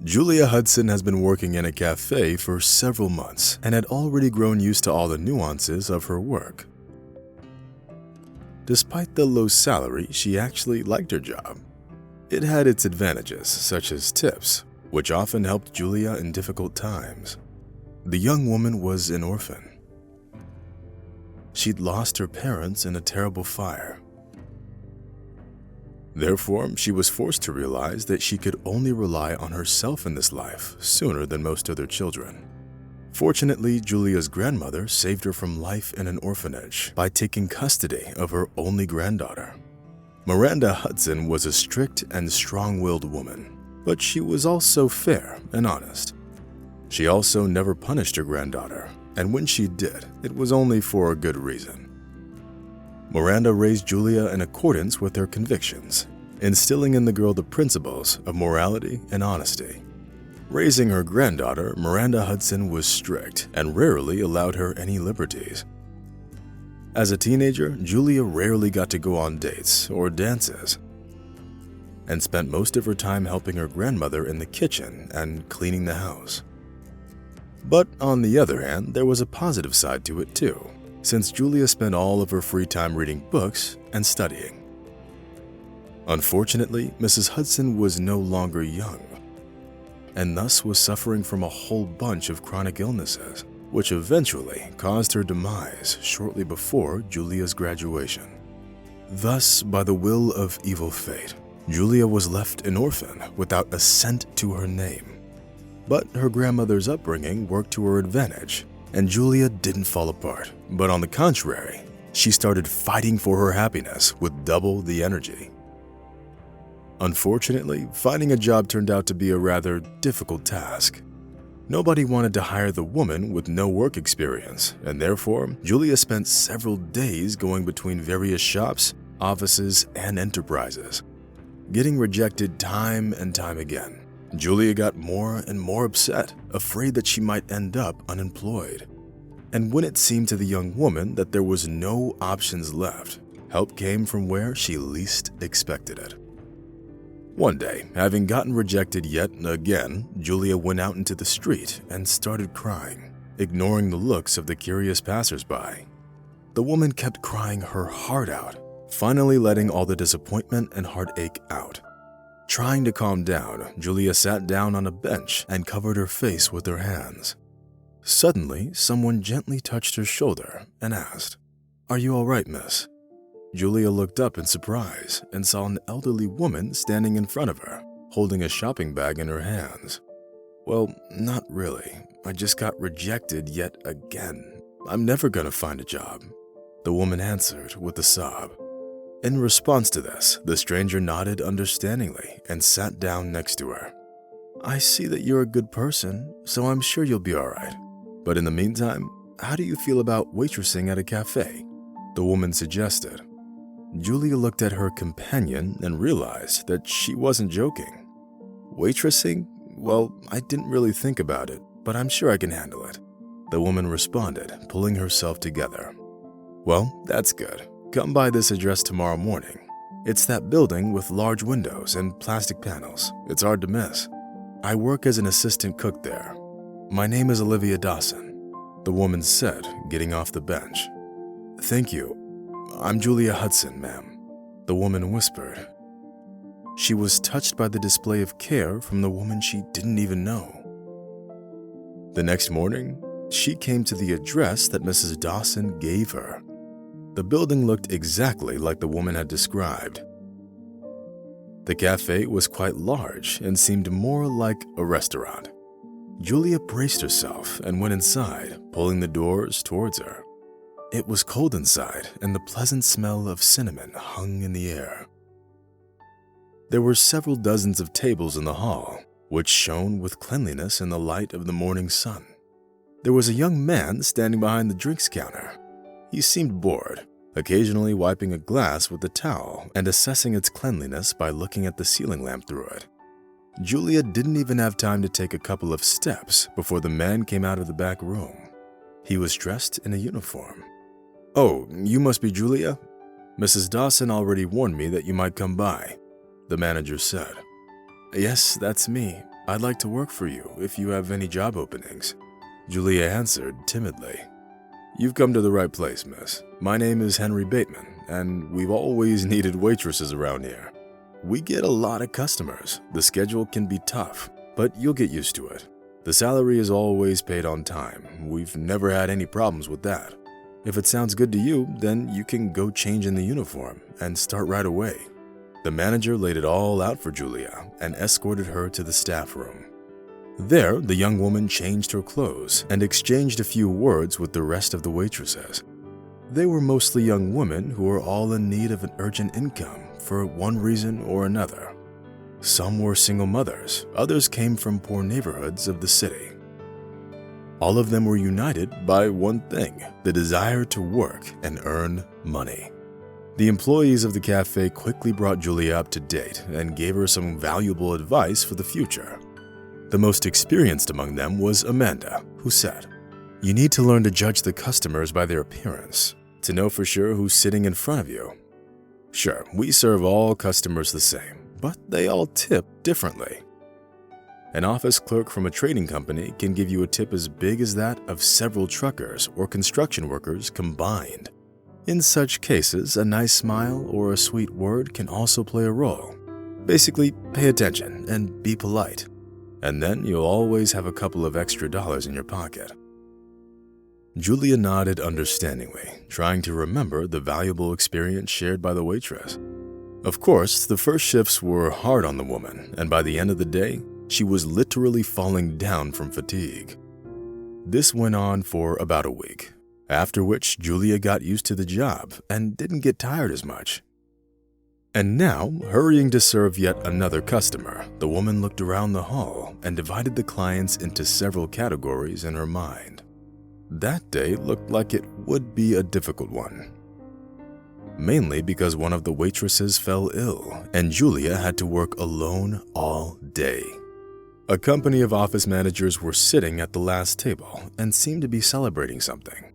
Julia Hudson has been working in a cafe for several months and had already grown used to all the nuances of her work. Despite the low salary, she actually liked her job. It had its advantages, such as tips, which often helped Julia in difficult times. The young woman was an orphan. She'd lost her parents in a terrible fire. Therefore, she was forced to realize that she could only rely on herself in this life sooner than most other children. Fortunately, Julia's grandmother saved her from life in an orphanage by taking custody of her only granddaughter. Miranda Hudson was a strict and strong-willed woman, but she was also fair and honest. She also never punished her granddaughter, and when she did, it was only for a good reason. Miranda raised Julia in accordance with her convictions, instilling in the girl the principles of morality and honesty. Raising her granddaughter, Miranda Hudson was strict and rarely allowed her any liberties. As a teenager, Julia rarely got to go on dates or dances, and spent most of her time helping her grandmother in the kitchen and cleaning the house. But on the other hand, there was a positive side to it too, since Julia spent all of her free time reading books and studying. Unfortunately, Mrs. Hudson was no longer young, and thus was suffering from a whole bunch of chronic illnesses, which eventually caused her demise shortly before Julia's graduation. Thus, by the will of evil fate, Julia was left an orphan without a cent to her name. But her grandmother's upbringing worked to her advantage, and Julia didn't fall apart, but on the contrary, she started fighting for her happiness with double the energy. Unfortunately, finding a job turned out to be a rather difficult task. Nobody wanted to hire the woman with no work experience, and therefore, Julia spent several days going between various shops, offices, and enterprises, getting rejected time and time again. Julia got more and more upset, afraid that she might end up unemployed. And when it seemed to the young woman that there was no options left, help came from where she least expected it. One day, having gotten rejected yet again, Julia went out into the street and started crying, ignoring the looks of the curious passersby. The woman kept crying her heart out, finally letting all the disappointment and heartache out. Trying to calm down, Julia sat down on a bench and covered her face with her hands. Suddenly, someone gently touched her shoulder and asked, "Are you all right, miss?" Julia looked up in surprise and saw an elderly woman standing in front of her, holding a shopping bag in her hands. "Well, not really. I just got rejected yet again. I'm never gonna find a job," the woman answered with a sob. In response to this, the stranger nodded understandingly and sat down next to her. "I see that you're a good person, so I'm sure you'll be all right. But in the meantime, how do you feel about waitressing at a cafe?" the woman suggested. Julia looked at her companion and realized that she wasn't joking. "Waitressing? Well, I didn't really think about it, but I'm sure I can handle it," the woman responded, pulling herself together. "Well, that's good. Come by this address tomorrow morning. It's that building with large windows and plastic panels. It's hard to miss. I work as an assistant cook there. My name is Olivia Dawson," the woman said, getting off the bench. "Thank you. I'm Julia Hudson, ma'am," the woman whispered. She was touched by the display of care from the woman she didn't even know. The next morning, she came to the address that Mrs. Dawson gave her. The building looked exactly like the woman had described. The cafe was quite large and seemed more like a restaurant. Julia braced herself and went inside, pulling the doors towards her. It was cold inside, and the pleasant smell of cinnamon hung in the air. There were several dozens of tables in the hall, which shone with cleanliness in the light of the morning sun. There was a young man standing behind the drinks counter. He seemed bored, occasionally wiping a glass with a towel and assessing its cleanliness by looking at the ceiling lamp through it. Julia didn't even have time to take a couple of steps before the man came out of the back room. He was dressed in a uniform. "Oh, you must be Julia? Mrs. Dawson already warned me that you might come by," the manager said. "Yes, that's me. I'd like to work for you if you have any job openings. Julia answered timidly. You've come to the right place, miss. My name is Henry Bateman, and we've always needed waitresses around here. We get a lot of customers. The schedule can be tough, but you'll get used to it. The salary is always paid on time. We've never had any problems with that. If it sounds good to you, then you can go change in the uniform and start right away. The manager laid it all out for Julia and escorted her to the staff room. There, the young woman changed her clothes and exchanged a few words with the rest of the waitresses. They were mostly young women who were all in need of an urgent income for one reason or another. Some were single mothers, others came from poor neighborhoods of the city. All of them were united by one thing, the desire to work and earn money. The employees of the cafe quickly brought Julia up to date and gave her some valuable advice for the future. The most experienced among them was Amanda, who said, "You need to learn to judge the customers by their appearance, to know for sure who's sitting in front of you. Sure, we serve all customers the same, but they all tip differently. An office clerk from a trading company can give you a tip as big as that of several truckers or construction workers combined. In such cases, a nice smile or a sweet word can also play a role. Basically, pay attention and be polite, and then you'll always have a couple of extra dollars in your pocket." Julia nodded understandingly, trying to remember the valuable experience shared by the waitress. Of course, the first shifts were hard on the woman, and by the end of the day, she was literally falling down from fatigue. This went on for about a week, after which Julia got used to the job and didn't get tired as much. And now, hurrying to serve yet another customer, the woman looked around the hall and divided the clients into several categories in her mind. That day looked like it would be a difficult one, mainly because one of the waitresses fell ill and Julia had to work alone all day. A company of office managers were sitting at the last table and seemed to be celebrating something.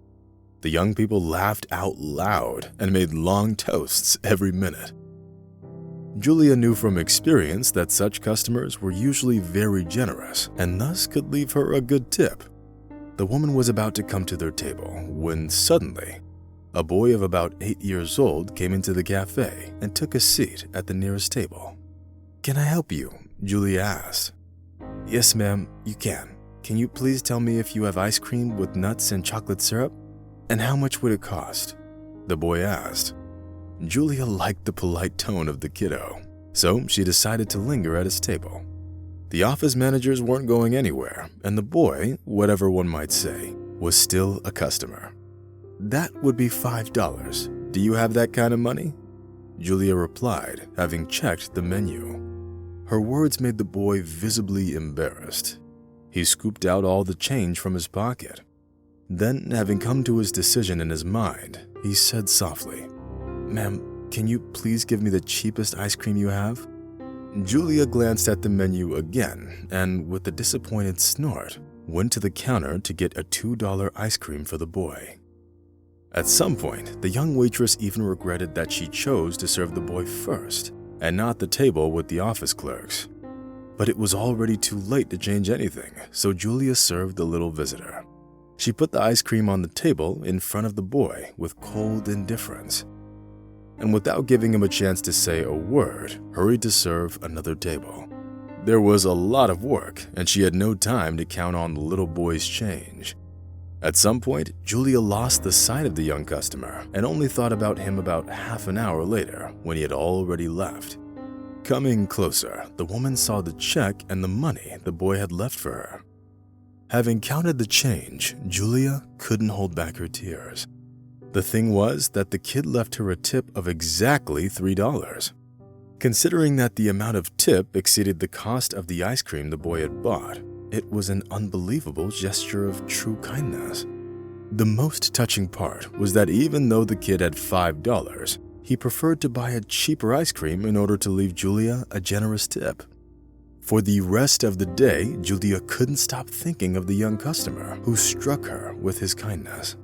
The young people laughed out loud and made long toasts every minute. Julia knew from experience that such customers were usually very generous and thus could leave her a good tip. The woman was about to come to their table when suddenly, a boy of about 8 years old came into the cafe and took a seat at the nearest table. "Can I help you?" Julia asked. "Yes, ma'am, you can. Can you please tell me if you have ice cream with nuts and chocolate syrup? And how much would it cost?" the boy asked. Julia liked the polite tone of the kiddo, so she decided to linger at his table. The office managers weren't going anywhere, and the boy, whatever one might say, was still a customer. "That would be $5. Do you have that kind of money?" Julia replied, having checked the menu. Her words made the boy visibly embarrassed. He scooped out all the change from his pocket. Then, having come to his decision in his mind, he said softly, "Ma'am, can you please give me the cheapest ice cream you have?" Julia glanced at the menu again and, with a disappointed snort, went to the counter to get a $2 ice cream for the boy. At some point, the young waitress even regretted that she chose to serve the boy first and not the table with the office clerks. But it was already too late to change anything, so Julia served the little visitor. She put the ice cream on the table in front of the boy with cold indifference, and without giving him a chance to say a word, hurried to serve another table. There was a lot of work, and she had no time to count on the little boy's change. At some point, Julia lost the sight of the young customer and only thought about him about half an hour later when he had already left. Coming closer, the woman saw the check and the money the boy had left for her. Having counted the change, Julia couldn't hold back her tears. The thing was that the kid left her a tip of exactly $3. Considering that the amount of tip exceeded the cost of the ice cream the boy had bought, it was an unbelievable gesture of true kindness. The most touching part was that even though the kid had $5, he preferred to buy a cheaper ice cream in order to leave Julia a generous tip. For the rest of the day, Julia couldn't stop thinking of the young customer who struck her with his kindness.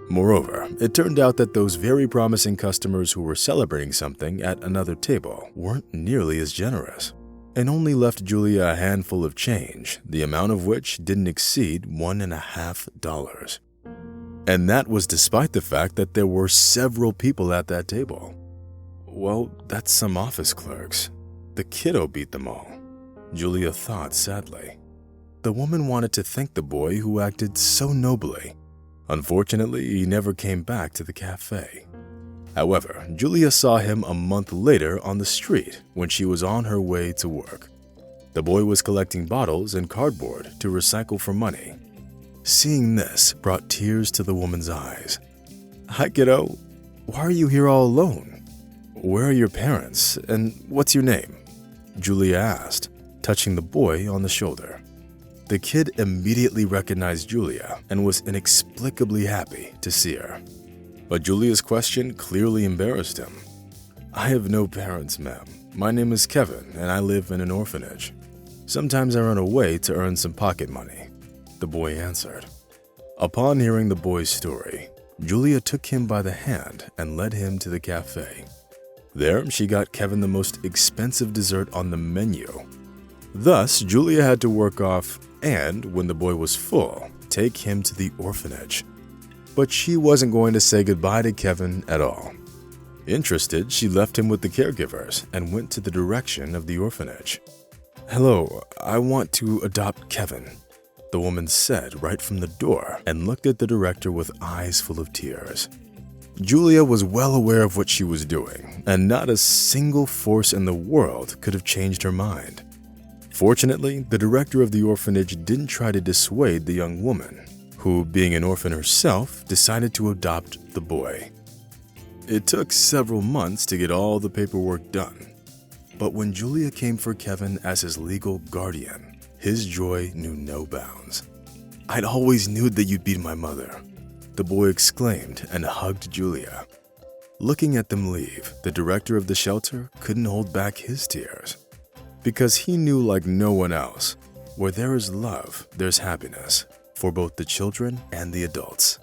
Moreover, it turned out that those very promising customers who were celebrating something at another table weren't nearly as generous. and only left Julia a handful of change, the amount of which didn't exceed $1.50. And that was despite the fact that there were several people at that table. Well, that's some office clerks. The kiddo beat them all, Julia thought sadly. The woman wanted to thank the boy who acted so nobly. Unfortunately, he never came back to the cafe. However, Julia saw him a month later on the street when she was on her way to work. The boy was collecting bottles and cardboard to recycle for money. Seeing this brought tears to the woman's eyes. "Hi, kiddo. Why are you here all alone? Where are your parents, and what's your name?" Julia asked, touching the boy on the shoulder. The kid immediately recognized Julia and was inexplicably happy to see her. But Julia's question clearly embarrassed him. "I have no parents, ma'am. My name is Kevin, and I live in an orphanage. Sometimes I run away to earn some pocket money," the boy answered. Upon hearing the boy's story, Julia took him by the hand and led him to the cafe. There, she got Kevin the most expensive dessert on the menu. Thus, Julia had to work off and, when the boy was full, take him to the orphanage. But she wasn't going to say goodbye to Kevin at all. Interested, she left him with the caregivers and went to the direction of the orphanage. "Hello, I want to adopt Kevin," the woman said right from the door and looked at the director with eyes full of tears. Julia was well aware of what she was doing, and not a single force in the world could have changed her mind. Fortunately, the director of the orphanage didn't try to dissuade the young woman, who, being an orphan herself, decided to adopt the boy. It took several months to get all the paperwork done, but when Julia came for Kevin as his legal guardian, his joy knew no bounds. "I'd always knew that you'd be my mother," the boy exclaimed and hugged Julia. Looking at them leave, the director of the shelter couldn't hold back his tears, because he knew like no one else, where there is love, there's happiness, for both the children and the adults.